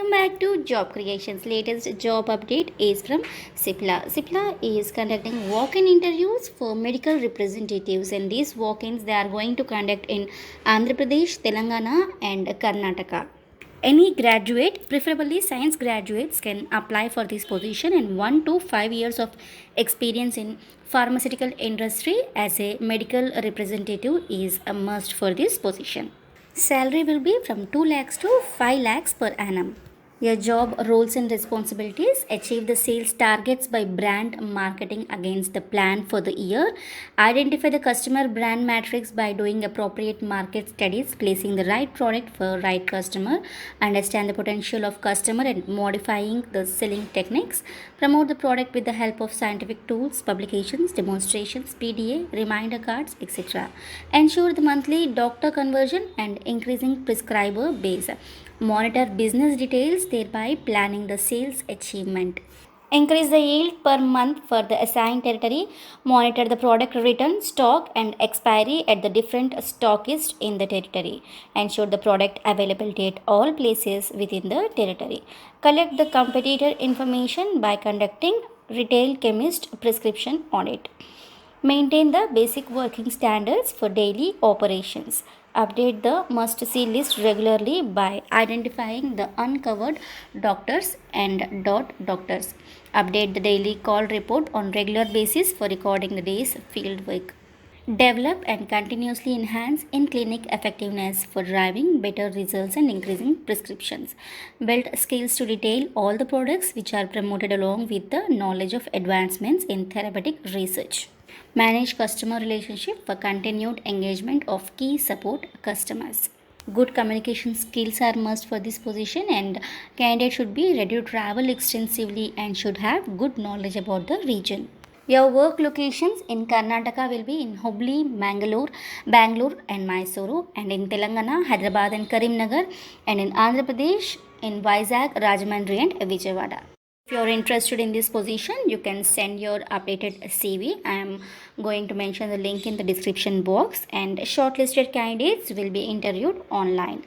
Welcome back to Job Creations. Latest job update is from Cipla. Cipla is conducting walk-in interviews for medical representatives, and these walk-ins they are going to conduct in Andhra Pradesh, Telangana, and Karnataka. Any graduate, preferably science graduates, can apply for this position, and 1 to 5 years of experience in pharmaceutical industry as a medical representative is a must for this position. Salary will be from 2 lakhs to 5 lakhs per annum. Your job roles and responsibilities: achieve the sales targets by brand marketing against the plan for the year, identify the customer brand matrix by doing appropriate market studies, placing the right product for right customer, understand the potential of customer and modifying the selling techniques, promote the product with the help of scientific tools, publications, demonstrations, PDA, reminder cards, etc. Ensure the monthly doctor conversion and increasing prescriber base. Monitor business details, thereby planning the sales achievement. Increase the yield per month for the assigned territory. Monitor the product return, stock, and expiry at the different stockists in the territory. Ensure the product availability at all places within the territory. Collect the competitor information by conducting retail chemist prescription audit. Maintain the basic working standards for daily operations. Update the must see list regularly by identifying the uncovered doctors and dot doctors. Update the daily call report on regular basis for recording the day's field work. Develop and continuously enhance in clinic effectiveness for driving better results and increasing prescriptions. Build skills to detail all the products which are promoted along with the knowledge of advancements in therapeutic research. Manage customer relationship for continued engagement of key support customers. Good communication skills are must for this position, and candidate should be ready to travel extensively and should have good knowledge about the region. Your work locations in Karnataka will be in Hubli, Bangalore and Mysuru, and in Telangana, Hyderabad and Karimnagar, and in Andhra Pradesh, in Vizag, Rajahmundry and Vijayawada. If you are interested in this position, you can send your updated CV. I am going to mention the link in the description box, and shortlisted candidates will be interviewed online.